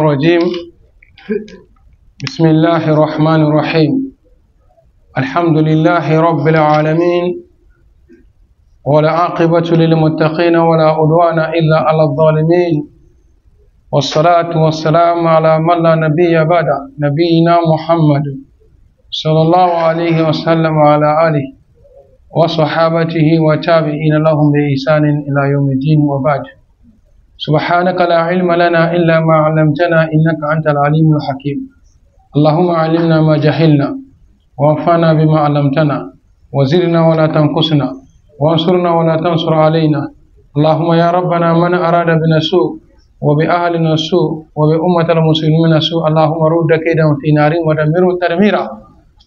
الرجيم. بسم الله الرحمن الرحيم. الحمد لله رب العالمين، ولا عاقبة للمتقين ولا عدوان إلا على الظالمين، والصلاة والسلام على من لا نبي بعد نبينا محمد صلى الله عليه وسلم وعلى آله وصحابته وتابعين لهم بإحسان إلى يوم الدين، وبعد. سبحانك لا علم لنا إلا ما علمتنا إنك أنت العليم الحكيم. اللهم علمنا ما جهلنا وانفعنا بما علمتنا وزدنا ولا تنقصنا وانصرنا ولا تنصر علينا. اللهم يا ربنا من أراد بنا سوء وبأهلنا سوء وبأمة المسلمين سوء اللهم رد كيدهم في نار ودمره تدميرا.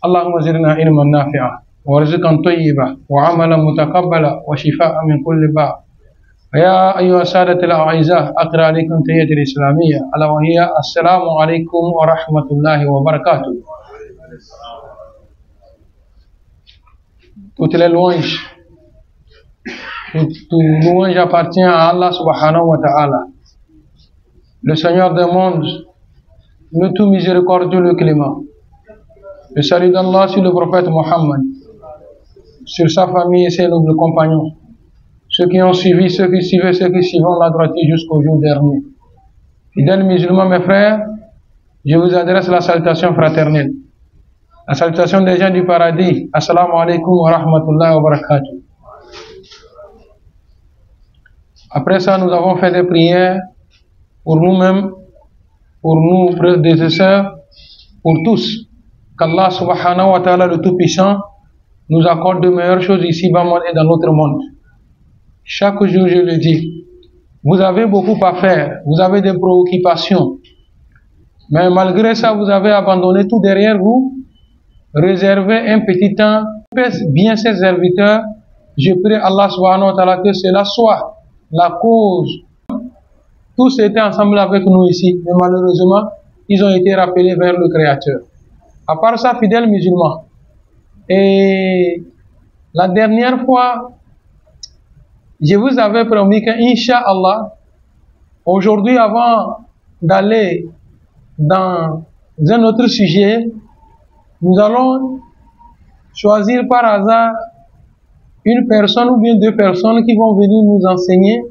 اللهم زدنا علما نافعا ورزقا طيبا وعملا متقبلا وشفاء من كل باء. يا أيها السادة الأعزاء، أقرأ عليكم تحية الإسلامية ألا وهي السلام عليكم ورحمة الله وبركاته. Toutes les louanges, toute louange appartient à Allah subhanahu wa ta'ala, le Seigneur des mondes, le tout miséricordieux, le clément. Le salut d'Allah sur le prophète Mohammed, sur sa famille et ses nobles compagnons, ceux qui ont suivi, ceux qui suivaient, ceux qui suivront la droiture jusqu'au jour dernier. Fidèles musulmans, mes frères, je vous adresse la salutation fraternelle, la salutation des gens du paradis. Assalamu alaikum wa rahmatullahi wa barakatuh. Après ça, nous avons fait des prières pour nous-mêmes, pour nous, frères et sœurs, pour tous. Qu'Allah subhanahu wa ta'ala, le Tout-Puissant, nous accorde de meilleures choses ici-bas et dans notre monde. Chaque jour, je le dis, vous avez beaucoup à faire, vous avez des préoccupations, mais malgré ça, vous avez abandonné tout derrière vous, réservez un petit temps, faites bien ses serviteurs. Je prie Allah subhanahu wa ta'ala que cela soit la cause. Tous étaient ensemble avec nous ici, mais malheureusement, ils ont été rappelés vers le Créateur. À part ça, fidèles musulmans, et la dernière fois, je vous avais promis qu'Inch'Allah, aujourd'hui, avant d'aller dans un autre sujet, nous allons choisir par hasard une personne ou bien deux personnes qui vont venir nous enseigner,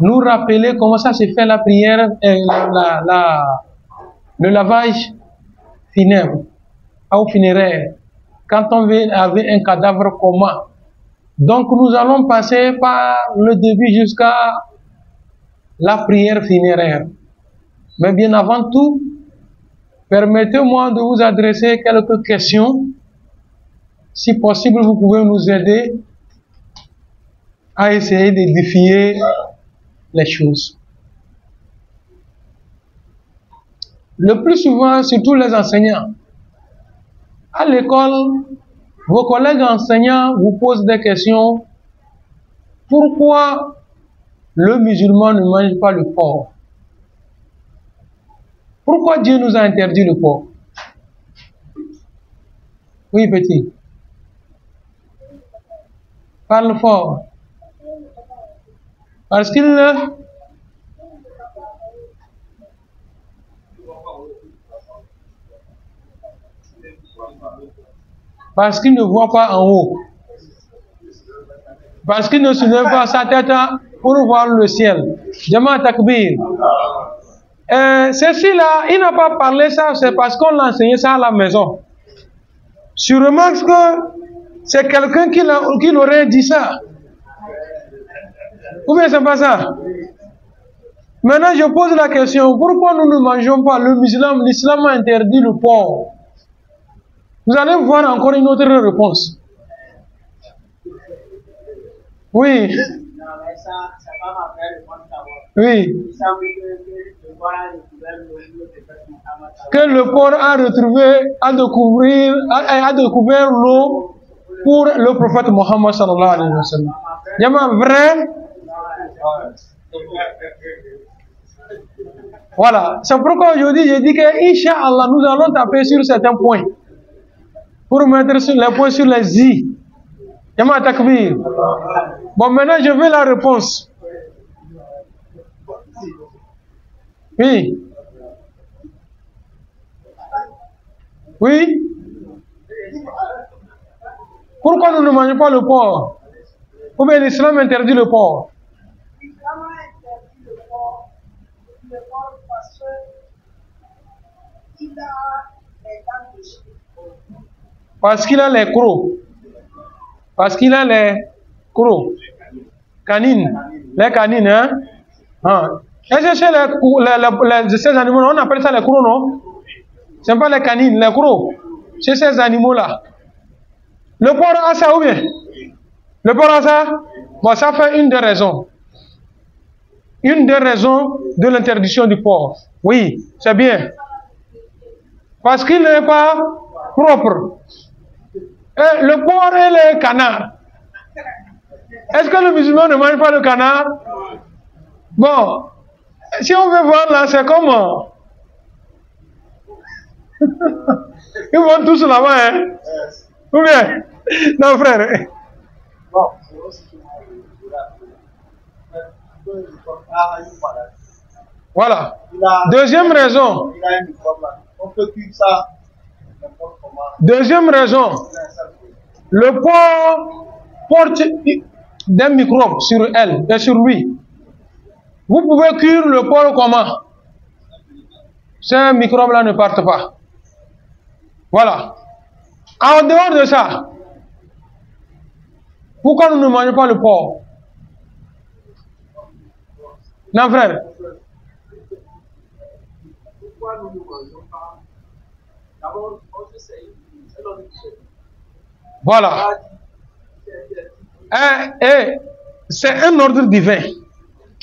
nous rappeler comment ça se fait la prière, le lavage funèbre ou funéraire, quand on veut avec un cadavre commun. Donc nous allons passer par le début jusqu'à la prière funéraire. Mais bien avant tout, permettez-moi de vous adresser quelques questions. Si possible, vous pouvez nous aider à essayer de défier les choses. Le plus souvent, surtout les enseignants, à l'école, vos collègues enseignants vous posent des questions. Pourquoi le musulman ne mange pas le porc? Pourquoi Dieu nous a interdit le porc? Oui, petit. Parle fort. Parce qu'il ne voit pas en haut. Parce qu'il ne soulève pas sa tête pour voir le ciel. Jama Takbir. Ceci-là, il n'a pas parlé ça, c'est parce qu'on l'a enseigné ça à la maison. Sûrement que c'est quelqu'un qui l'aurait dit ça. Ou bien c'est pas ça? Maintenant, je pose la question, pourquoi nous ne mangeons pas le musulman? L'islam a interdit le porc. Vous allez voir encore une autre réponse. Oui. Oui. Que le porc a découvert l'eau pour le prophète Mohammed sallallahu alayhi wa sallam. Yama vrai. Voilà. C'est pourquoi aujourd'hui je dis que Inch'Allah nous allons taper sur certains points pour mettre les points sur les i. Yama Takbir. Bon, maintenant je veux la réponse. Oui. Oui? Pourquoi nous ne mangeons pas le porc? Ou bien l'islam interdit le porc? L'islam interdit le porc parce qu'il a les dents de chien. Parce qu'il a les crocs. Parce qu'il a les crocs. Canines. Les canines, hein? Ah. Est-ce que chez ces animaux, on appelle ça les crocs, non? Ce n'est pas les canines, les crocs. Chez ces animaux-là. Le porc a ça ou bien? Le porc a ça? Bon, ça fait une des raisons. Une des raisons de l'interdiction du porc. Oui, c'est bien. Parce qu'il n'est pas propre. Et le porc et le canard. Est-ce que le musulman ne mange pas le canard? Bon, si on veut voir là, c'est comment? Ils vont tous là-bas, hein? Ou bien? Non, frère. Voilà. Deuxième raison. Deuxième raison. Le porc porte des microbes sur elle et sur lui. Vous pouvez cuire le porc comment? Ces microbes-là ne partent pas. Voilà. En dehors de ça, pourquoi nous ne mangeons pas le porc? Non, frère. Pourquoi nous ne mangeons pas? D'abord, voilà. C'est un ordre divin.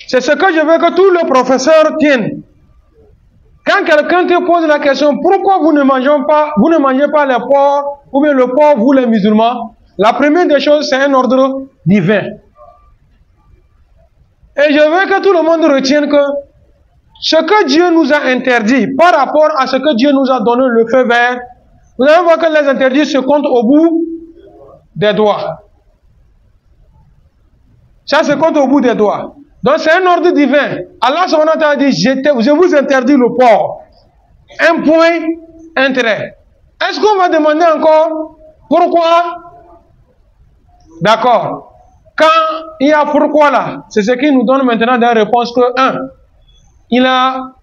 C'est ce que je veux que tous les professeurs tiennent. Quand quelqu'un te pose la question, pourquoi vous ne mangez pas les porcs, ou bien le porc, vous les musulmans, la première des choses, c'est un ordre divin. Et je veux que tout le monde retienne que ce que Dieu nous a interdit, par rapport à ce que Dieu nous a donné le feu vert, vous allez voir que les interdits se comptent au bout des doigts. Ça se compte au bout des doigts. Donc c'est un ordre divin. Allah subhanahu wa ta'ala dit, je vous interdis le porc. Un point, un trait. Est-ce qu'on va demander encore pourquoi? D'accord. Quand il y a pourquoi là, c'est ce qui nous donne maintenant des réponses que, il a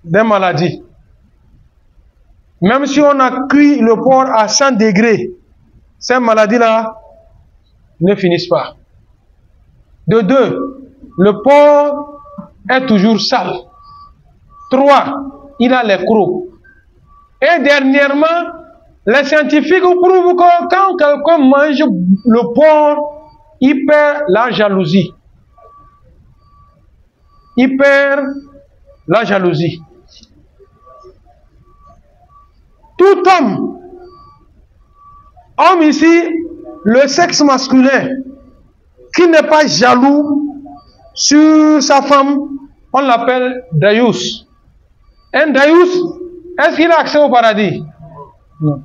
des maladies. Même si on a cuit le porc à 100 degrés, ces maladies-là ne finissent pas. De deux, le porc est toujours sale. 3, il a les crocs. Et dernièrement, les scientifiques prouvent que quand quelqu'un mange le porc, il perd la jalousie. Il perd la jalousie. Tout homme ici, le sexe masculin, qui n'est pas jaloux sur sa femme, on l'appelle Dayous. Un Dayous, est-ce qu'il a accès au paradis? Non.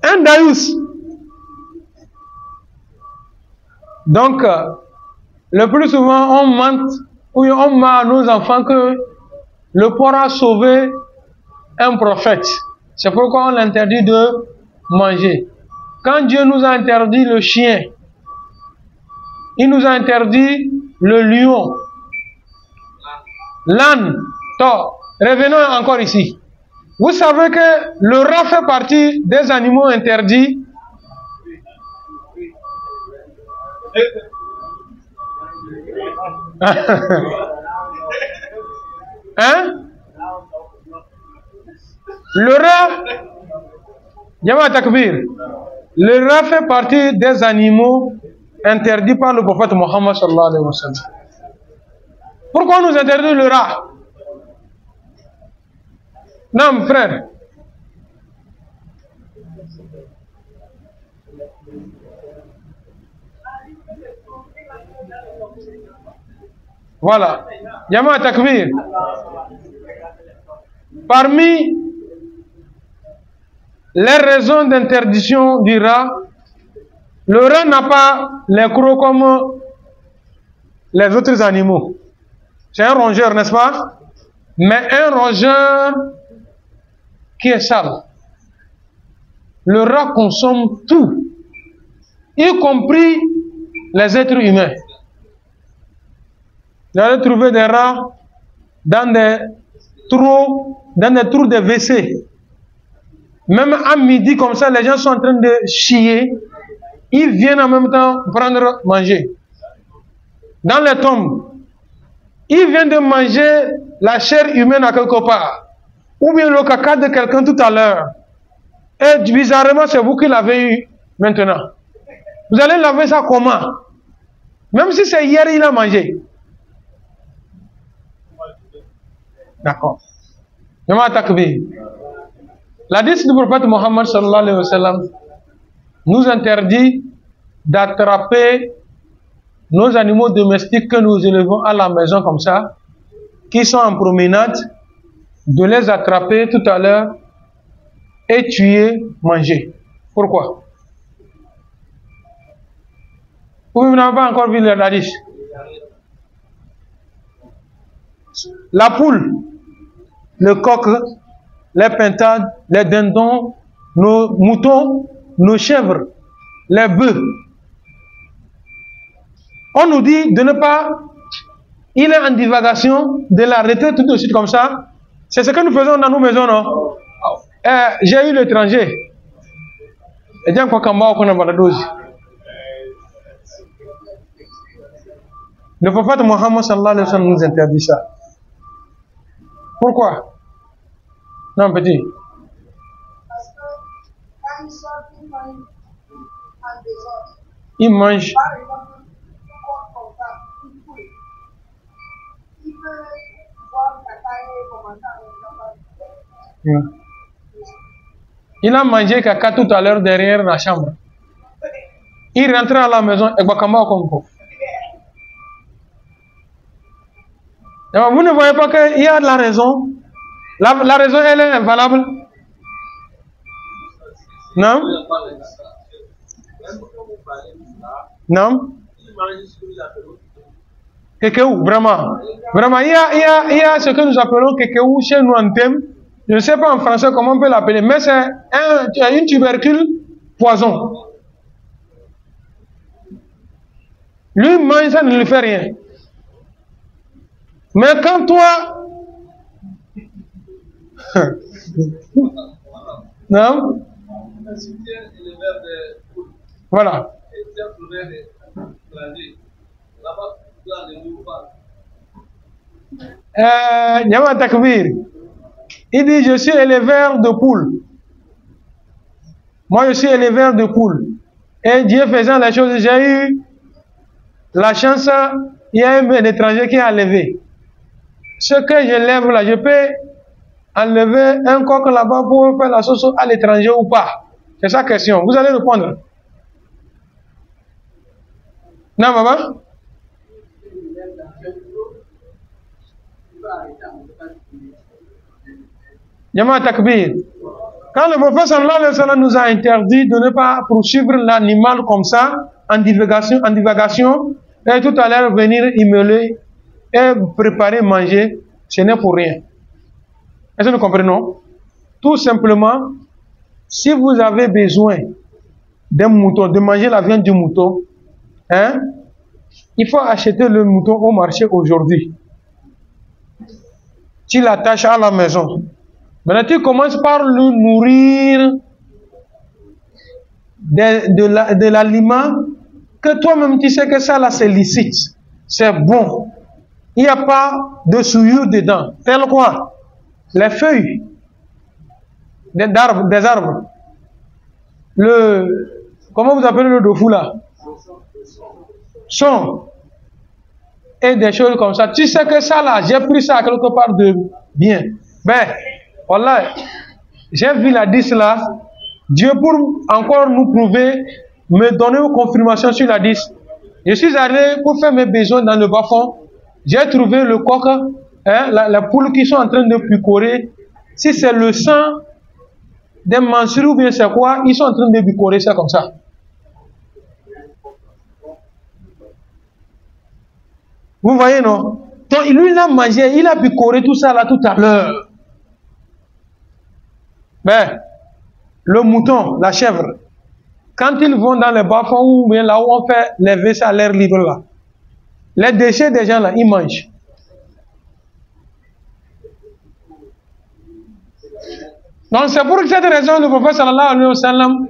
Un Dayous. Donc, le plus souvent, on ment ou on ment à nos enfants que le porc a sauvé un prophète. C'est pourquoi on l'interdit de manger. Quand Dieu nous a interdit le chien, il nous a interdit le lion, l'âne, taureau. Revenons encore ici. Vous savez que le rat fait partie des animaux interdits. Hein? Le rat, Yama Takbir, le rat fait partie des animaux interdits par le prophète Mohammed sallallahu alayhi wa sallam. Pourquoi nous interdit le rat? Non, frère. Voilà. Yama Takbir. Parmi les raisons d'interdiction du rat, le rat n'a pas les crocs comme les autres animaux. C'est un rongeur, n'est-ce pas? Mais un rongeur qui est sale. Le rat consomme tout, y compris les êtres humains. Vous allez trouver des rats dans des trous de WC. Même à midi, comme ça, les gens sont en train de chier. Ils viennent en même temps prendre manger. Dans les tombes, ils viennent de manger la chair humaine à quelque part. Ou bien le caca de quelqu'un tout à l'heure. Et bizarrement, c'est vous qui l'avez eu maintenant. Vous allez laver ça comment? Même si c'est hier, il a mangé. D'accord. L'hadith du prophète Mohammed sallallahu alayhi wa sallam nous interdit d'attraper nos animaux domestiques que nous élevons à la maison comme ça, qui sont en promenade, de les attraper tout à l'heure et tuer, manger. Pourquoi? Vous n'avez pas encore vu l'hadith? La poule, le coq, les pintades, les dindons, nos moutons, nos chèvres, les bœufs. On nous dit de ne pas, il est en divagation, de l'arrêter tout de suite comme ça. C'est ce que nous faisons dans nos maisons, non? J'ai eu l'étranger. Et bien, quoi, le prophète Mohammed sallallahu alayhi wa sallam nous interdit ça. Pourquoi? Non, petit. Parce que quand ils sortent, ils mangent en désordre. Ils mangent. Par exemple, comme ça, une poule. Il peut voir caca et commencer à Yeah. Il a mangé caca tout à l'heure derrière la chambre. Il rentre à la maison et Bakamba au Congo. Vous ne voyez pas qu'il y a de la raison? La raison, elle est invalable? Non? Non? Kekeou, vraiment. Vraiment, il y a ce que nous appelons kekeou chez nous en thème. Je ne sais pas en français comment on peut l'appeler, mais c'est une tubercule poison. Lui mange, ça ne lui fait rien. Mais quand toi... non? Voilà. Nyama Takbir. Il dit, je suis éleveur de poules. Moi, je suis éleveur de poules. Et Dieu faisant la chose, j'ai eu la chance, il y a un étranger qui a levé. Ce que je lève là, je peux enlever un coq là-bas pour faire la sauce à l'étranger ou pas? C'est sa question. Vous allez répondre. Non, maman? Yama Takbir. Quand le prophète sallallahu alayhi wa sallam nous a interdit de ne pas poursuivre l'animal comme ça, en divagation, et tout à l'heure venir immoler et préparer, manger, ce n'est pour rien. Est-ce que nous comprenons? Tout simplement, si vous avez besoin d'un mouton, de manger la viande du mouton, hein, il faut acheter le mouton au marché aujourd'hui. Tu l'attaches à la maison. Maintenant, tu commences par le nourrir de l'aliment que toi-même tu sais que ça là c'est licite. C'est bon. Il n'y a pas de souillure dedans. Tel quoi? Les feuilles des arbres. Comment vous appelez le tofu là? Son. Et des choses comme ça. Tu sais que ça là, j'ai pris ça quelque part de bien. Ben, voilà. J'ai vu la 10 là. Dieu pour encore nous prouver, me donner une confirmation sur la 10. Je suis allé pour faire mes besoins dans le bas-fond. J'ai trouvé le coq, hein, la poule qui sont en train de picorer. Si c'est le sang des mensuries ou bien c'est quoi, ils sont en train de picorer, c'est comme ça. Vous voyez, non? Donc, lui, il a mangé, il a picoré tout ça là tout à l'heure. Mais, le mouton, la chèvre, quand ils vont dans les bas-fonds ou bien là où on fait les WC à l'air libre là, les déchets des gens là, ils mangent. Donc, c'est pour cette raison que le prophète sallallahu alayhi wa sallam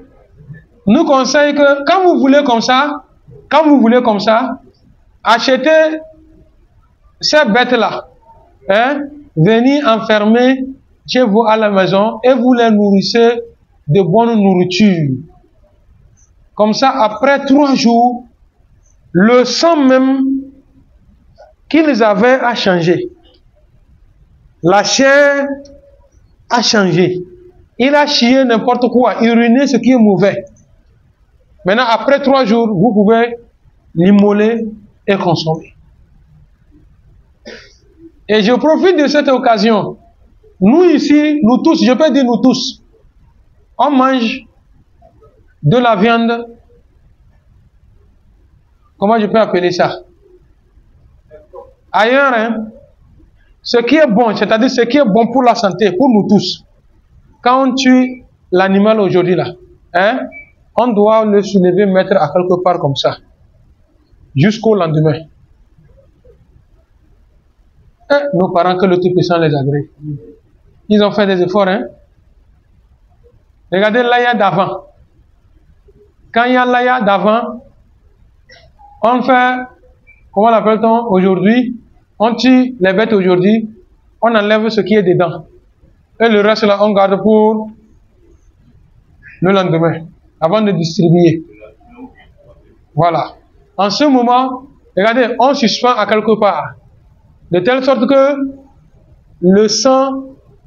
nous conseille que quand vous voulez comme ça, achetez ces bêtes-là, hein, venez enfermer chez vous à la maison et vous les nourrissez de bonne nourriture. Comme ça, après 3 jours, le sang même qu'ils avaient a changé. La chair a changé. Il a chié n'importe quoi, uriné ce qui est mauvais. Maintenant, après 3 jours, vous pouvez l'immoler et consommer. Et je profite de cette occasion. Nous ici, nous tous, je peux dire nous tous, on mange de la viande. Comment je peux appeler ça? Ailleurs, hein, ce qui est bon, c'est-à-dire ce qui est bon pour la santé, pour nous tous. Quand on tue l'animal aujourd'hui là, hein, on doit le soulever, mettre à quelque part comme ça, jusqu'au lendemain. Et nos parents, que le Tout-Puissant les agrée. Ils ont fait des efforts, hein. Regardez l'aya d'avant. Quand il y a l'aya d'avant, on fait, comment l'appelle-t-on aujourd'hui? On tue les bêtes aujourd'hui, on enlève ce qui est dedans. Et le reste là, on garde pour le lendemain, avant de distribuer. Voilà. En ce moment, regardez, on suspend à quelque part. De telle sorte que le sang,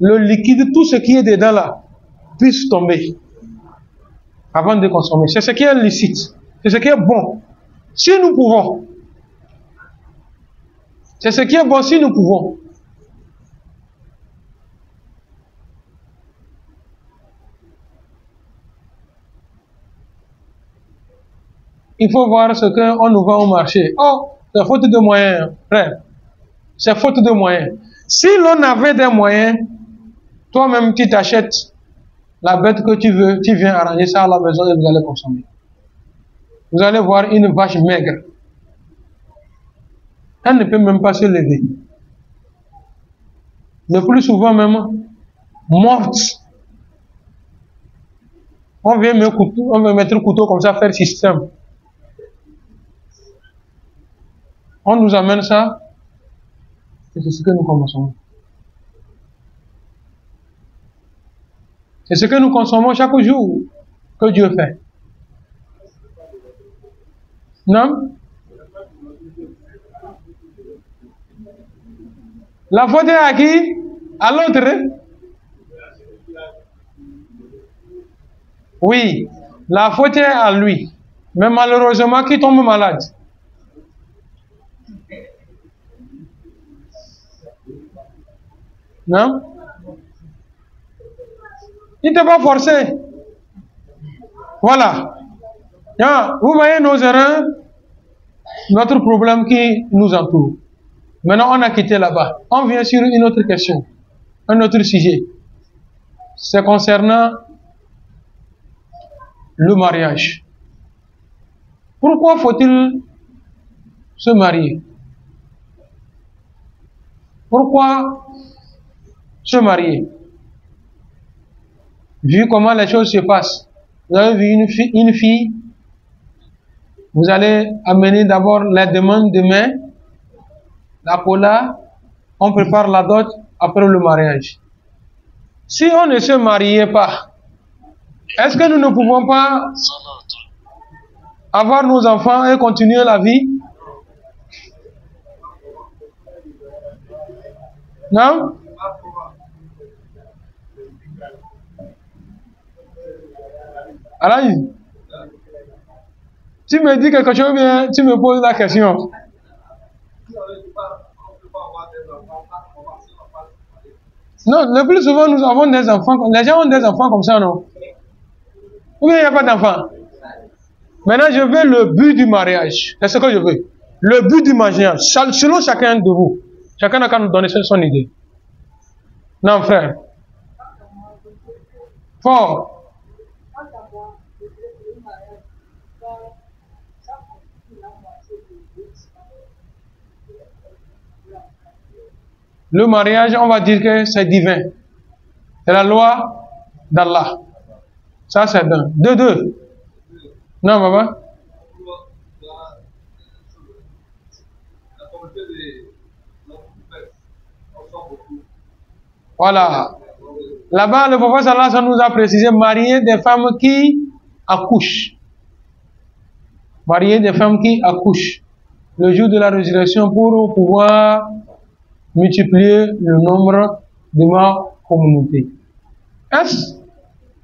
le liquide, tout ce qui est dedans là, puisse tomber. Avant de consommer. C'est ce qui est licite. C'est ce qui est bon. Si nous pouvons. C'est ce qui est bon si nous pouvons. Il faut voir ce qu'on nous vend au marché. Oh, c'est faute de moyens, frère. C'est faute de moyens. Si l'on avait des moyens, toi-même tu t'achètes la bête que tu veux, tu viens arranger ça à la maison et vous allez consommer. Vous allez voir une vache maigre. Elle ne peut même pas se lever. Le plus souvent même, morte. On vient mettre le couteau comme ça, faire système. On nous amène ça, et c'est ce que nous consommons. C'est ce que nous consommons chaque jour que Dieu fait. Non? La faute est à qui? À l'autre? Oui, la faute est à lui. Mais malheureusement, qui tombe malade? Non? Il ne t'a pas forcé. Voilà. Vous voyez nos erreurs, notre problème qui nous entoure. Maintenant, on a quitté là-bas. On vient sur une autre question, un autre sujet. C'est concernant le mariage. Pourquoi faut-il se marier? Pourquoi se marier? Vu comment les choses se passent, vous avez vu une fille, vous allez amener d'abord la demande de main, la pola, on prépare la dot après le mariage. Si on ne se mariait pas, est-ce que nous ne pouvons pas avoir nos enfants et continuer la vie? Non? Alors, tu me dis quelque chose, bien, tu me poses la question. Non, le plus souvent, nous avons des enfants, les gens ont des enfants comme ça, non? Ou bien il n'y a pas d'enfants? Maintenant, je veux le but du mariage. C'est ce que je veux. Le but du mariage, selon chacun de vous, chacun n'a qu'à nous donner son idée. Non, frère. Fort. Le mariage, on va dire que c'est divin. C'est la loi d'Allah. Ça, c'est d'un. Deux. Non, maman? Voilà. Là-bas, le prophète sallallahu alayhi wa sallam nous a précisé marier des femmes qui accouchent. Marier des femmes qui accouchent le jour de la résurrection pour pouvoir multiplier le nombre de ma communauté. Est-ce?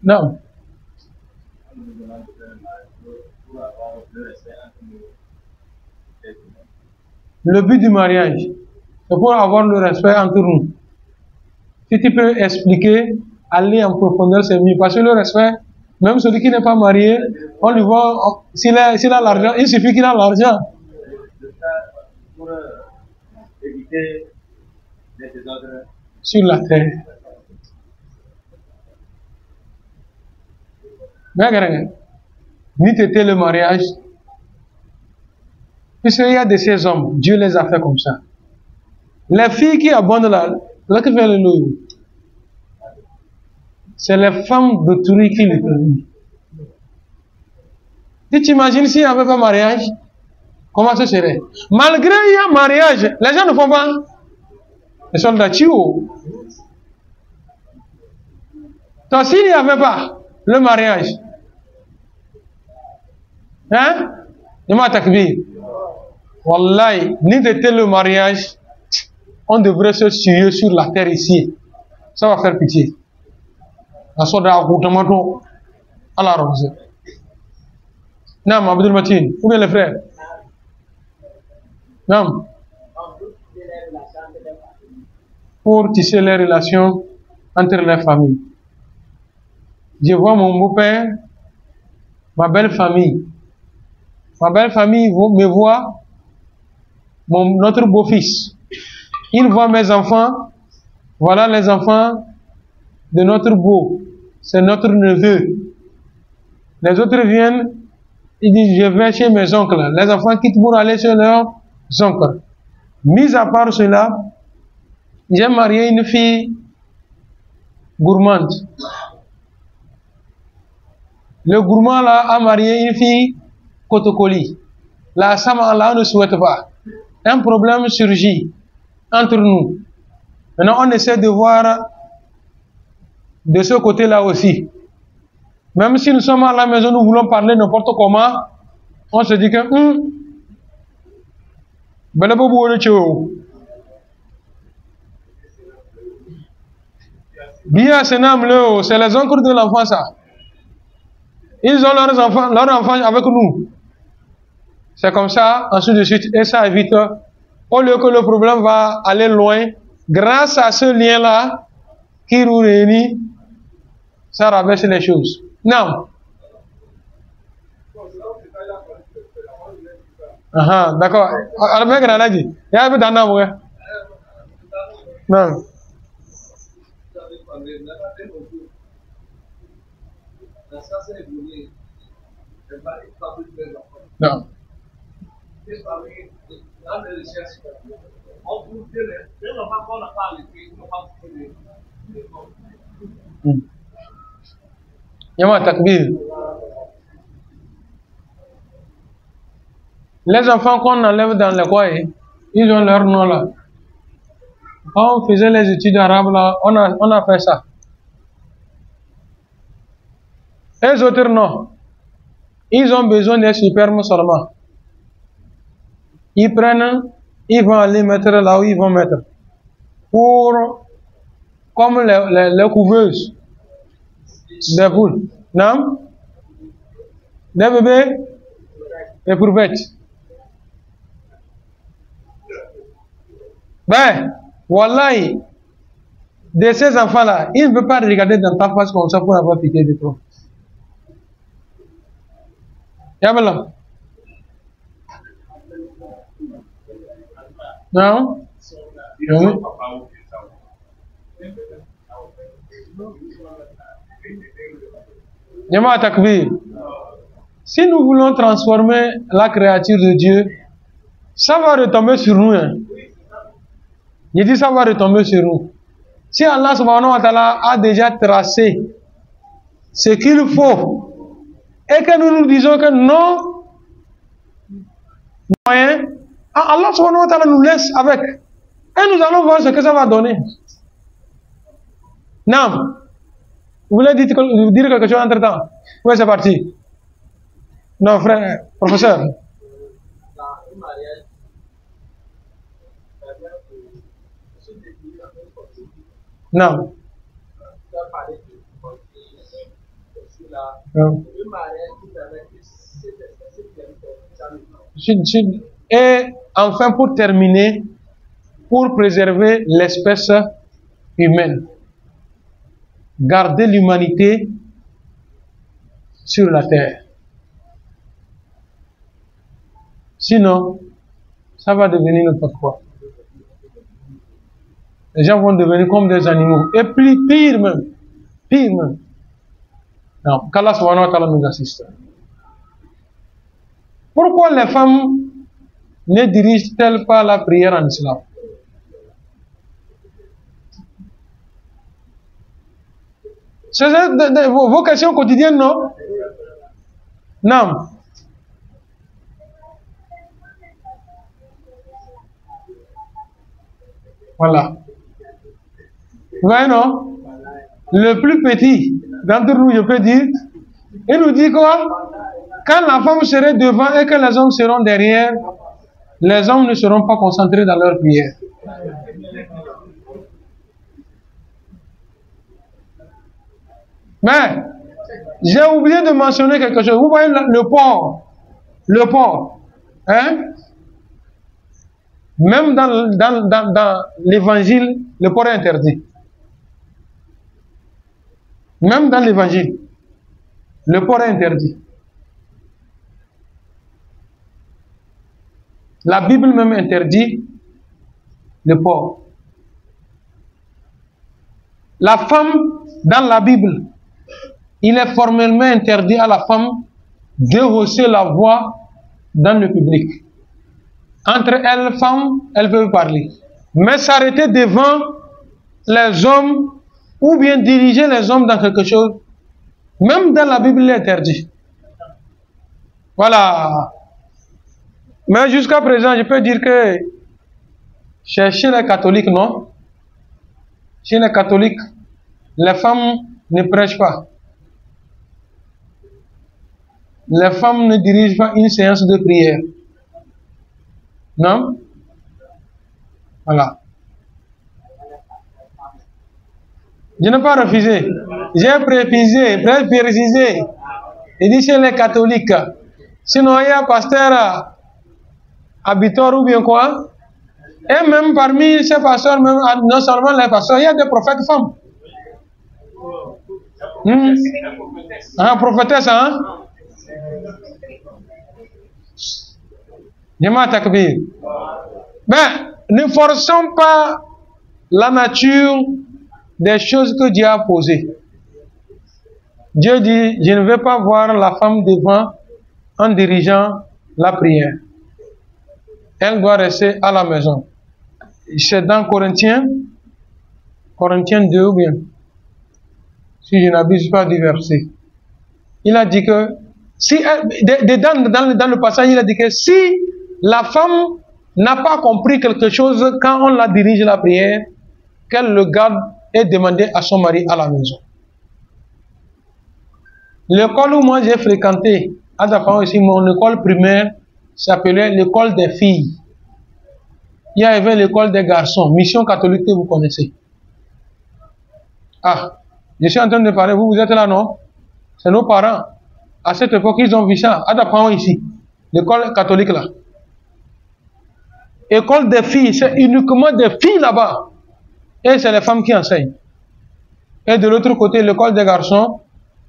Non. Le but du mariage, c'est pour avoir le respect entre nous. Si tu peux expliquer, aller en profondeur, c'est mieux. Parce que le respect, même celui qui n'est pas marié, on lui voit, s'il a l'argent, il suffit qu'il a l'argent. Pour éviter les désordres sur la terre. Ni t'étais le mariage. Puisqu'il y a de ces hommes, Dieu les a fait comme ça. Les filles qui abandonnent là que fait le loup. C'est les femmes d'autrui qui le font. Tu t'imagines s'il n'y avait pas mariage, comment ce serait? Malgré il y a mariage, les gens ne font pas les soldats tuent. Donc s'il n'y avait pas le mariage, hein? Il m'a attaqué. Wallahi, ni de le mariage, on devrait se tuer sur la terre ici. Ça va faire pitié. La soda à Koutamato, à la rose. Non, Abdul Matin, où bien les frères? Non. Pour tisser les relations entre les familles. Je vois mon beau-père, ma belle famille. Ma belle famille me voit, notre beau-fils. Il voit mes enfants. Voilà les enfants de notre beau. C'est notre neveu. Les autres viennent, ils disent, je vais chez mes oncles. Les enfants quittent pour aller chez leurs oncles. Mis à part cela, j'ai marié une fille gourmande. Le gourmand là a marié une fille cotocoli. La Sama là on ne souhaite pas. Un problème surgit entre nous. Maintenant on essaie de voir de ce côté-là aussi. Même si nous sommes à la maison, nous voulons parler n'importe comment, on se dit que bien, c'est les oncles de l'enfant ça. Ils ont leurs enfants avec nous. C'est comme ça, ensuite de suite, et ça évite, au lieu que le problème va aller loin, grâce à ce lien-là, qui nous réunit, ça rabaisse les choses. Non. D'accord. Alors, mec, on a dit, il y a un peu d'anam, ouais. Non. Non. Yama takbir. Les enfants qu'on enlève dans les coins, ils ont leur nom là. Quand on faisait les études arabes là, on a fait ça. Les autres non. Ils ont besoin des spermes seulement. Ils prennent, ils vont aller mettre là où ils vont mettre. Comme les couveuses des poules. Non? Des bébés et pour bêtes. Ben, wallahi, de ces enfants-là, ils ne peuvent pas regarder dans ta face comme ça pour avoir pitié de toi. Yabala. Non? Jama'a Takbir. Si nous voulons transformer la créature de Dieu, ça va retomber sur nous. Hein. Je dis ça va retomber sur nous. Si Allah subhanahu wa ta'ala a déjà tracé ce qu'il faut et que nous nous disons que non, moyen, Allah subhanahu wa ta'ala nous laisse avec. Et nous allons voir ce que ça va donner. Nam, vous voulez dire quelque chose entre temps? Oui, c'est parti. Non, frère, professeur. Non. Et enfin, pour terminer, pour préserver l'espèce humaine, garder l'humanité sur la terre. Sinon, ça va devenir n'importe quoi. Les gens vont devenir comme des animaux. Et plus pire même. Pire même. Non, qu'Allah subhanahu wa ta'ala nous assiste. Pourquoi les femmes ne dirigent-elles pas la prière en islam? C'est vos questions quotidiennes, non? Non. Voilà. Vous voyez, non? Le plus petit d'entre nous, je peux dire, il nous dit quoi? Quand la femme serait devant et que les hommes seront derrière, les hommes ne seront pas concentrés dans leur prière. Mais, j'ai oublié de mentionner quelque chose. Vous voyez le porc. Le porc. Hein? Même dans l'évangile, le porc est interdit. Même dans l'évangile, le porc est interdit. La Bible même interdit le porc. La femme, dans la Bible, il est formellement interdit à la femme de hausser la voix dans le public. Entre elles, femmes, elles peuvent parler. Mais s'arrêter devant les hommes ou bien diriger les hommes dans quelque chose, même dans la Bible, il est interdit. Voilà. Mais jusqu'à présent, je peux dire que chez les catholiques, non. Chez les catholiques, les femmes ne prêchent pas. Les femmes ne dirigent pas une séance de prière. Non? Voilà. Je n'ai pas refusé. J'ai précisé. Il dit chez les catholiques. Sinon, il y a un pasteur habiteur ou bien quoi. Et même parmi ces pasteurs, même, non seulement les pasteurs, il y a des prophètes femmes. Prophétesse, hein? Jama'a Takbir. Mais ne forçons pas la nature des choses que Dieu a posées. Dieu dit, je ne vais pas voir la femme devant en dirigeant la prière. Elle doit rester à la maison. C'est dans Corinthiens 2 ou bien, si je n'abuse pas du verset. Il a dit que, dans le passage, il a dit que si la femme n'a pas compris quelque chose quand on la dirige la prière, qu'elle le garde et demande à son mari à la maison. L'école où moi j'ai fréquenté, à Dakar aussi, mon école primaire s'appelait l'école des filles. Il y avait l'école des garçons, mission catholique que vous connaissez. Ah, je suis en train de parler, vous êtes là, non? C'est nos parents. À cette époque, ils ont vu ça. À Dakar ici, l'école catholique là. École des filles, c'est uniquement des filles là-bas. Et c'est les femmes qui enseignent. Et de l'autre côté, l'école des garçons,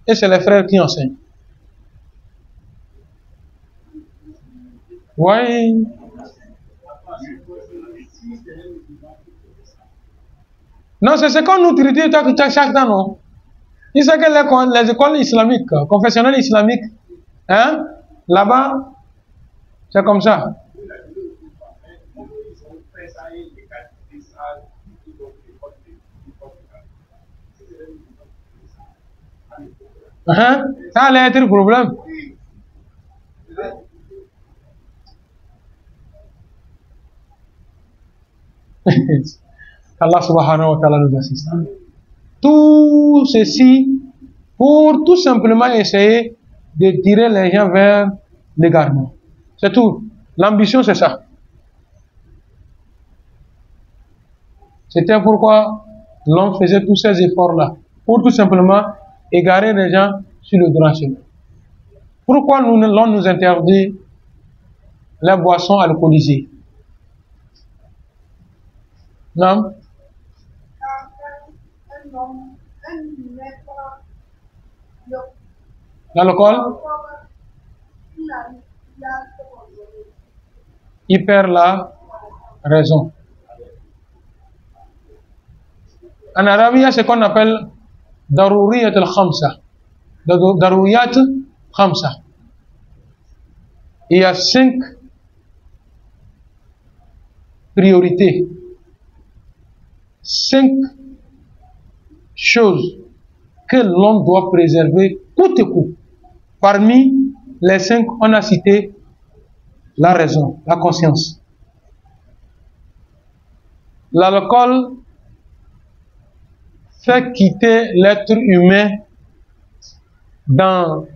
et c'est les frères qui enseignent. Oui. Non, c'est ce qu'on nous traite chaque temps, non? Il sait que les écoles islamiques, confessionnelles islamiques, hein, là-bas, c'est comme ça. Hein? Ça allait être le problème. Allah subhanahu wa ta'ala nous assiste. Tout ceci pour tout simplement essayer de tirer les gens vers l'égarement. C'est tout. L'ambition, c'est ça. C'était pourquoi l'homme faisait tous ces efforts-là, pour tout simplement égarer les gens sur le droit chemin. Pourquoi l'on nous interdit les boissons alcoolisées? Non? L'alcool, il perd la raison. En arabe, il y a ce qu'on appelle Daruriyat al-Khamsa. Daruriyat Khamsa. Il y a 5 priorités. 5 choses que l'on doit préserver coûte que coûte. Parmi les 5, on a cité la raison, la conscience. L'alcool fait quitter l'être humain dans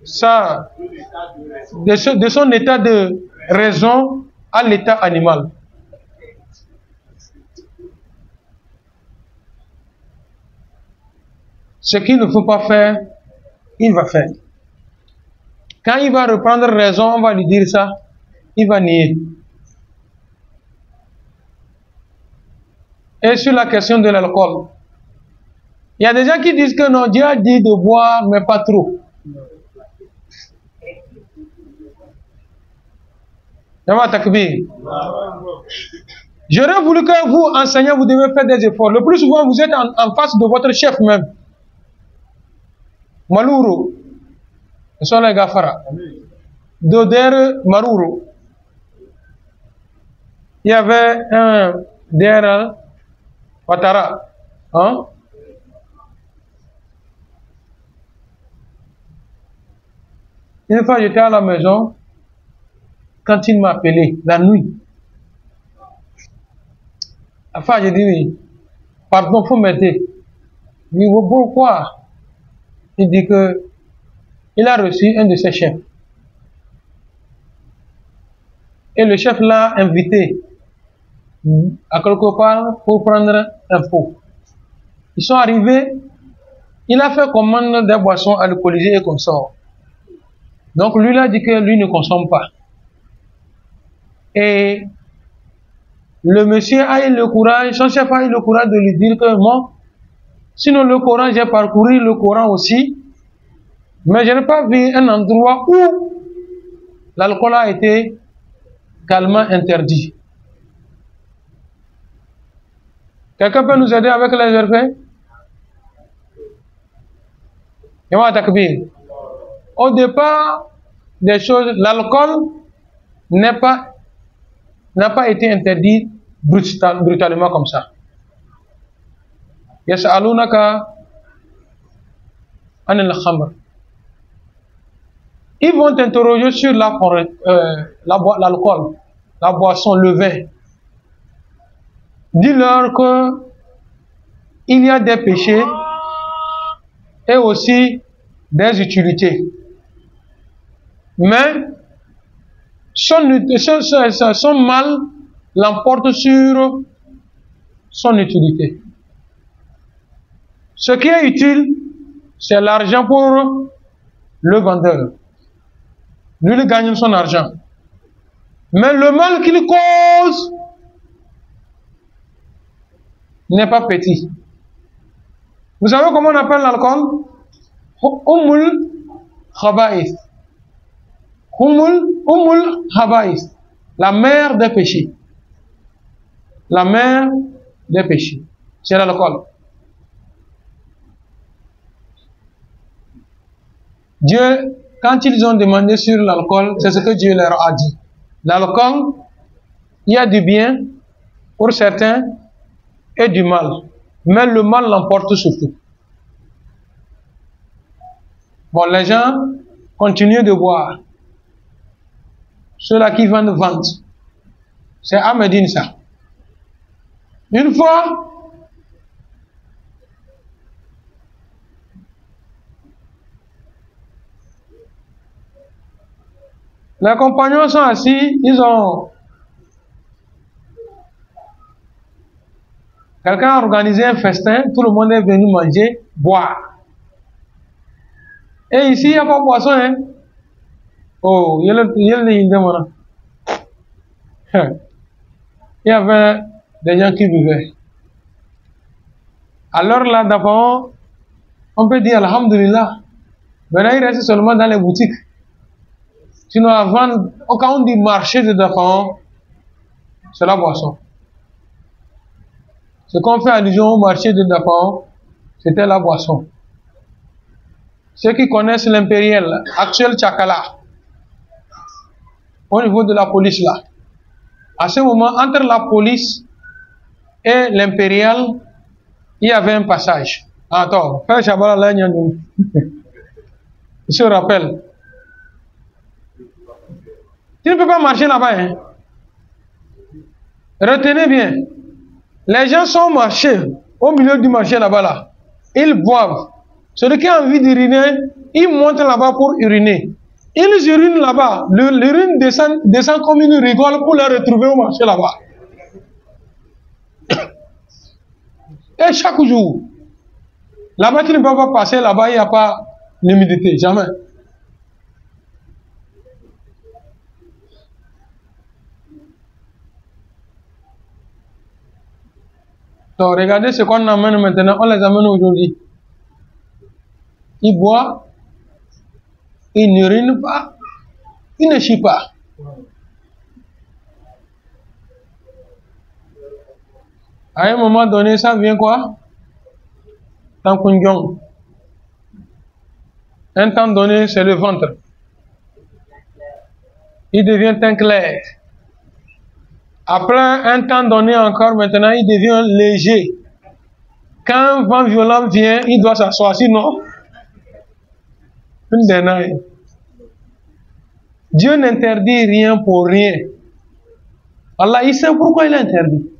de son état de raison à l'état animal. Ce qu'il ne faut pas faire, il va faire. Quand il va reprendre raison, on va lui dire ça, il va nier. Et sur la question de l'alcool, il y a des gens qui disent que non, Dieu a dit de boire, mais pas trop. J'aurais voulu que vous, enseignants, vous devez faire des efforts. Le plus souvent, vous êtes en face de votre chef même. Maluru, ce sont les Gafara. Doder Maruru. Il y avait un Der Ouattara. Hein? Une fois, j'étais à la maison, quand il m'a appelé, la nuit. Enfin, j'ai dit oui. Pardon, faut m'aider. Il dit pourquoi? Il dit que il a reçu un de ses chefs. Et le chef l'a invité à quelque part pour prendre un pot. Ils sont arrivés, il a fait commande des boissons alcoolisées et consorts. Donc lui il a dit que lui ne consomme pas. Et le monsieur a eu le courage, son chef a eu le courage de lui dire que moi, sinon le Coran, j'ai parcouru le Coran aussi, mais je n'ai pas vu un endroit où l'alcool a été calmement interdit. Quelqu'un peut nous aider avec les versets? Au départ des choses, l'alcool n'a pas été interdit brutalement comme ça. Yas'alunaka anil khamr. Ils vont t'interroger sur l'alcool, la boisson, le vin. Dis-leur que il y a des péchés et aussi des utilités. Mais son mal l'emporte sur son utilité. Ce qui est utile, c'est l'argent pour le vendeur. Lui, il gagne son argent. Mais le mal qu'il cause n'est pas petit. Vous savez comment on appelle l'alcool? Humul khaba'ith. Humul Umul Habaïs, la mère des péchés. La mère des péchés. C'est l'alcool. Dieu, quand ils ont demandé sur l'alcool, c'est ce que Dieu leur a dit. L'alcool, il y a du bien pour certains et du mal. Mais le mal l'emporte surtout. Bon, les gens continuent de boire. Ceux-là qui vendent. C'est à Médine ça. Une fois, les compagnons sont assis, quelqu'un a organisé un festin, tout le monde est venu manger, boire. Et ici, il n'y a pas de boisson, hein. Oh, il y avait des gens qui buvaient. Alors là, d'abord, on peut dire Alhamdulillah. Maintenant, il reste seulement dans les boutiques. Sinon, avant, quand on dit marché de Dakar, c'est la boisson. Ce qu'on fait allusion au marché de Dakar, c'était la boisson. Ceux qui connaissent l'impérial, actuel Tchakala, au niveau de la police là, à ce moment, entre la police et l'impérial, il y avait un passage. Attends, fais Shabbat là, il se rappelle. Tu ne peux pas marcher là-bas, hein. Retenez bien. Les gens sont marchés au milieu du marché là-bas là. Ils boivent. Celui qui a envie d'uriner, il monte là-bas pour uriner. Ils urinent là-bas. L'urine descend comme une rigole pour les retrouver au marché là-bas. Et chaque jour, là-bas tu ne peux pas passer, là-bas il n'y a pas l'humidité, jamais. Donc regardez ce qu'on amène maintenant, on les amène aujourd'hui. Ils boivent, ils n'urinent pas, ils ne chient pas. À un moment donné, ça vient quoi? Tankungyong. Un temps donné, c'est le ventre. Il devient teint clair. Après un temps donné encore, maintenant, il devient léger. Quand un vent violent vient, il doit s'asseoir, sinon, une dernière. Dieu n'interdit rien pour rien. Allah, il sait pourquoi il interdit.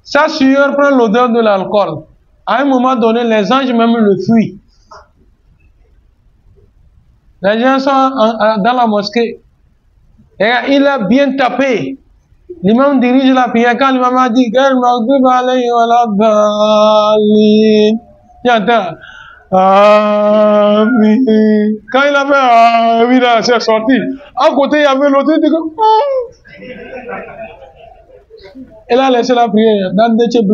Sa sueur prend l'odeur de l'alcool. À un moment donné, les anges même le fuient. Les gens sont dans la mosquée. Et il a bien tapé. L'imam dirige la prière. Quand l'imam a dit, il entend. Amin. Quand il a fait Amin, là, c'est sorti. À côté, il y avait l'autre. Il dit, il a laissé la prière. Dans des tchèques,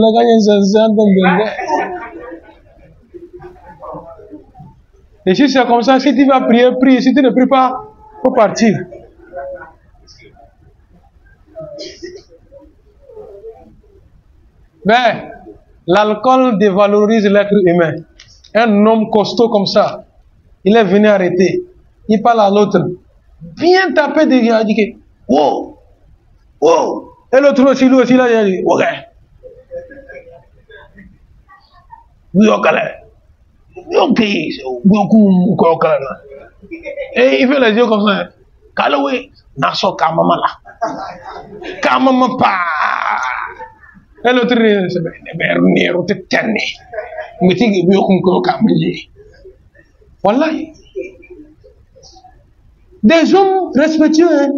et si c'est comme ça, si tu vas prier, prie. Si tu ne pries pas, il faut partir. Mais l'alcool dévalorise l'être humain. Un homme costaud comme ça, il est venu arrêter. Il parle à l'autre. Bien tapé derrière, il dit wow, wow. Et l'autre aussi, lui aussi, là, il dit ok. Ok, beaucoup, et il fait les yeux comme ça. Kalawe, naso kamama là. Kamama pa. Et l'autre, c'est voilà. Des hommes respectueux, hein.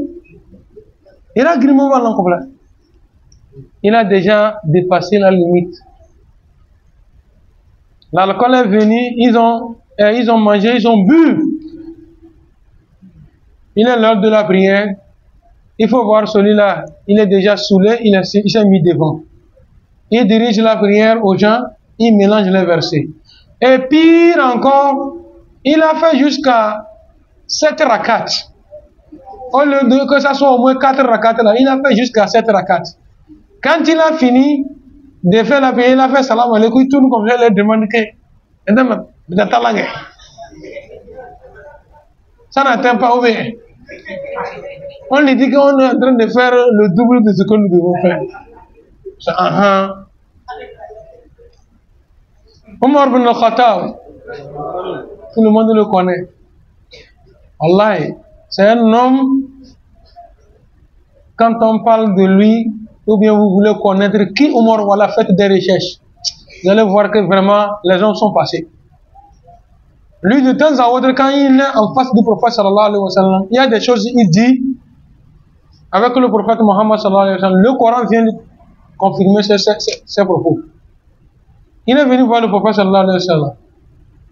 Il a grimé l'encombre. Il a déjà dépassé la limite. L'alcool est venu, ils ont mangé, ils ont bu. Il est l'heure de la prière. Il faut voir celui-là, il est déjà saoulé, il s'est mis devant. Il dirige la prière aux gens, il mélange les versets. Et pire encore, Il a fait jusqu'à 7 rakats. Au lieu de que ça soit au moins 4 rakats là, il a fait jusqu'à 7 rakats. Quand il a fini de faire la prière, il a fait salam alaikum, il tourne comme ça, il a demandé que ça n'atteint pas au bien. On lui dit qu'on est en train de faire le double de ce que nous devons faire. Omar bin al-Khattab, tout le monde le connaît. Allah, c'est un homme, quand on parle de lui, ou bien vous voulez connaître qui Omar, voilà, faites des recherches. Vous allez voir que vraiment, les gens sont passés. Lui, de temps à autre, quand il est en face du prophète sallallahu alayhi wa sallam, il y a des choses qu'il dit avec le prophète Mohammed sallallahu alayhi wa sallam. Le Coran vient confirmer ses propos. Il est venu voir le prophète sallallahu alayhi wa sallam.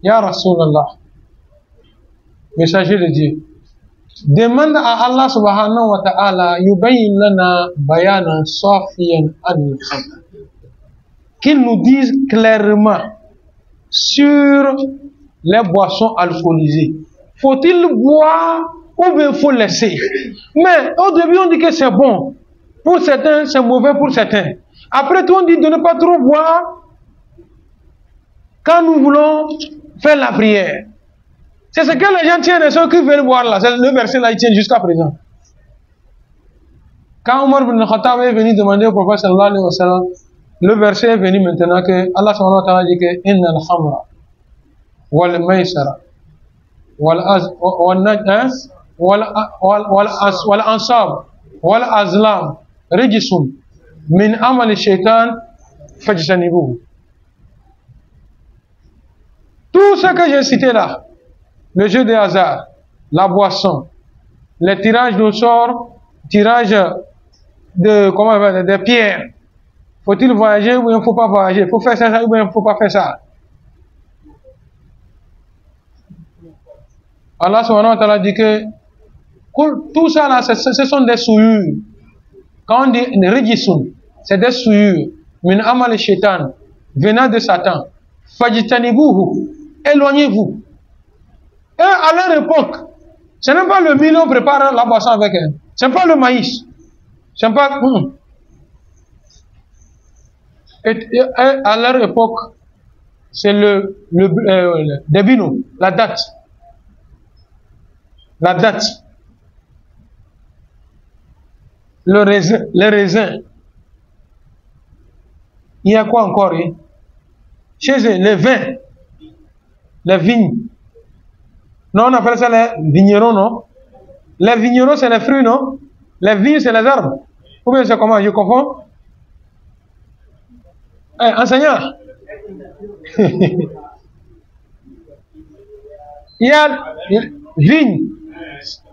Ya Rasulallah, messager de Dieu, demande à Allah subhanahu wa ta'ala yubayyin lana bayanan safiyan anil khamr, qu'il nous dise clairement sur les boissons alcoolisées. Faut-il boire ou bien faut laisser? Mais au début on dit que c'est bon pour certains, c'est mauvais pour certains. Après tout on dit de ne pas trop boire quand nous voulons faire la prière. C'est ce que les gens tiennent et ceux qui veulent boire là. C'est le verset là, ils tiennent jusqu'à présent. Quand Omar bin Khattab est venu demander au prophète sallallahu alayhi wa sallam, le verset est venu maintenant que Allah subhanahu wa ta'ala dit que inna al-khamra wal maisara wal ansab wal azlam rijisun min amal shaitan fajtanibuhu. Tout ce que j'ai cité là, le jeu de hasard, la boisson, les tirages de sorts, tirage de pierres. Faut-il voyager ou il ne faut pas voyager? Faut faire ça ou il ne faut pas faire ça? Allah subhanahu wa ta'ala dit que tout ça là, ce sont des souillures. Quand on dit rijisun, c'est des souillures. Min amal shaitan, venant de Satan. Fajtanibuhu, éloignez-vous. Et à leur époque, ce n'est pas le mil on prépare la boisson avec elle. Ce n'est pas le maïs. Ce n'est pas... Et à leur époque, c'est le débino, la date. La date. Le raisin, les raisins. Il y a quoi encore? Chez eux, les vins, les vignes. Non, on appelle ça les vignerons, non? Les vignerons, c'est les fruits, non? Les vignes, c'est les arbres. Ou bien c'est comment? Je confonds? Enseignant. Il y a vignes.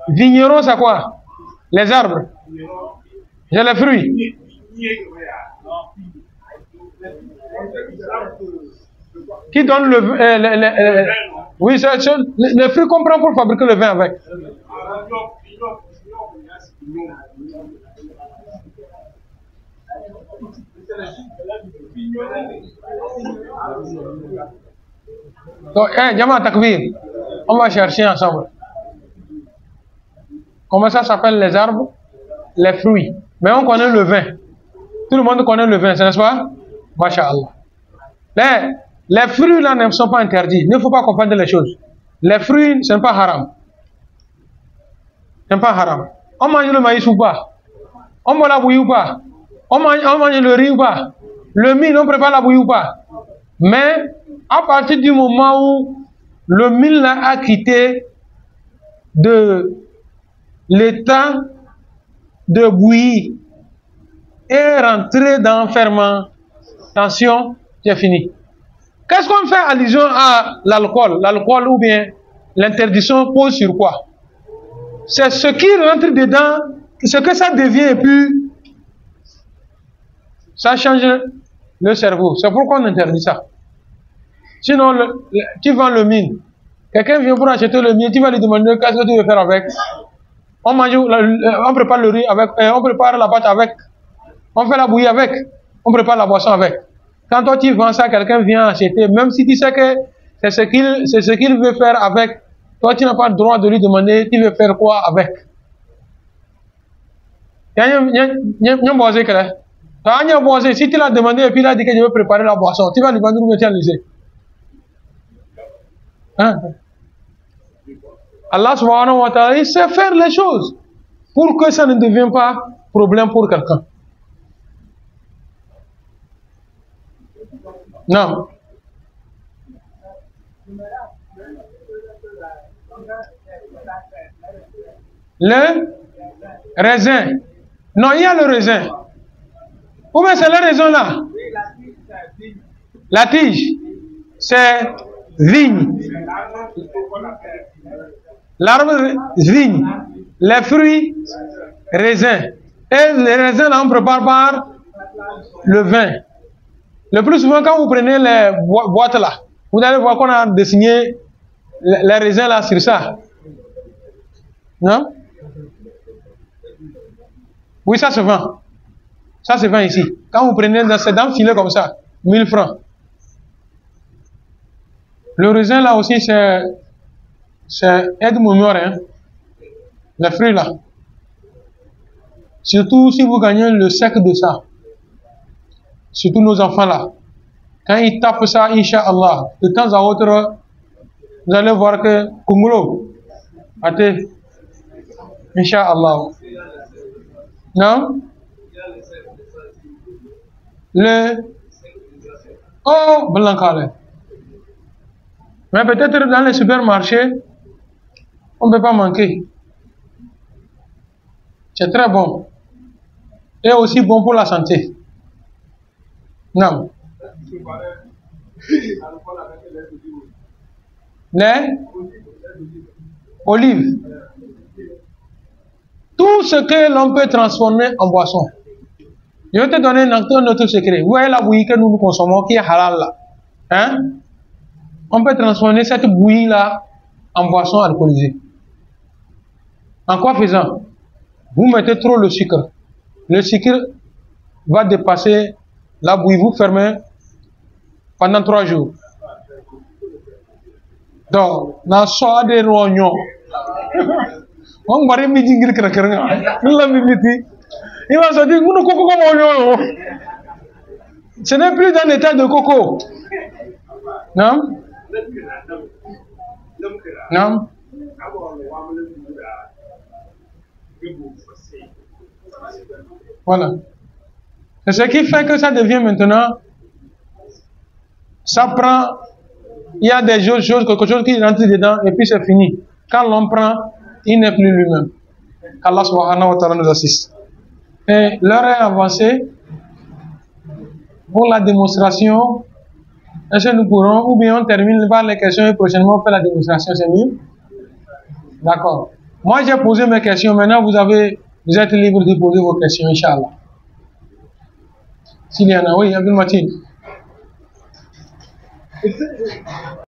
Vignerons, c'est quoi? Les arbres. J'ai les fruits. Qui donne oui, c'est le fruit qu'on prend pour fabriquer le vin avec. Donc, Jama Takbir, on va chercher ensemble. Comment ça s'appelle les arbres? Les fruits. Mais on connaît le vin. Tout le monde connaît le vin, n'est-ce pas? Masha'Allah. Les fruits là ne sont pas interdits. Il ne faut pas confondre les choses. Les fruits, ce n'est pas haram. Ce n'est pas haram. On mange le maïs ou pas? On mange la bouillie ou pas? On mange le riz ou pas? Le mil, on prépare la bouillie ou pas? Mais à partir du moment où le mil a quitté de l'état de bouillie et rentré dans fermentation, c'est fini. Qu'est-ce qu'on fait allusion à l'alcool? L'alcool ou bien l'interdiction pose sur quoi? C'est ce qui rentre dedans, ce que ça devient et puis ça change le cerveau. C'est pourquoi on interdit ça. Sinon, tu vends le mil. Quelqu'un vient pour acheter le mil, tu vas lui demander qu'est-ce que tu veux faire avec. On mange, on prépare le riz avec, on prépare la pâte avec, on fait la bouillie avec, on prépare la boisson avec. Quand toi tu vends ça, quelqu'un vient acheter, même si tu sais que C'est ce qu'il veut faire avec. Toi, tu n'as pas le droit de lui demander, tu veux faire quoi avec. Si tu l'as demandé et puis il a dit que je veux préparer la boisson, tu vas lui demander où tu as laissé. Hein? Allah subhanahu wa ta'ala, il sait faire les choses pour que ça ne devienne pas problème pour quelqu'un. Non. Le raisin. Non, il y a le raisin. Ou bien c'est le raisin là? La tige. C'est vigne. L'arbre vigne. Les fruits, raisin. Et les raisins là, on prépare par le vin. Le plus souvent, quand vous prenez les boîtes là, vous allez voir qu'on a dessiné les raisins là sur ça. Non? Oui, ça se vend. Ça se vend ici. Quand vous prenez c'est dans le filet comme ça, 1000 francs. Le raisin là aussi, c'est aide moumeur, hein. Les fruits là. Surtout si vous gagnez le sec de ça. Surtout nos enfants là. Quand ils tapent ça, Inch'Allah, de temps à autre, vous allez voir que Kumulo, ate, Inch'Allah. Non? Oh, Blancale. Mais peut-être dans les supermarchés, on ne peut pas manquer. C'est très bon. Et aussi bon pour la santé. Non. Les olives. Tout ce que l'on peut transformer en boisson. Je vais te donner un autre secret. Vous voyez la bouillie que nous consommons qui est halal là. Hein? On peut transformer cette bouillie là en boisson alcoolisée. En quoi faisant? Vous mettez trop le sucre. Le sucre va dépasser la bouillie. Vous fermez pendant 3 jours. Donc, dans ce des rognons, on va remettre une il va se dire, ce n'est plus dans l'état de coco. Non? Non? Voilà. C'est ce qui fait que ça devient maintenant, ça prend, il y a des choses, quelque chose qui rentre dedans et puis c'est fini. Quand l'on prend, il n'est plus lui-même. Allah subhanahu wa ta'ala nous assiste. Et l'heure est avancée pour la démonstration. Est-ce que nous pourrons, ou bien on termine par les questions et prochainement on fait la démonstration, c'est mieux? D'accord. Moi j'ai posé mes questions, maintenant vous êtes libre de poser vos questions, Inch'Allah. S'il y en a, oui, Abdul Matin.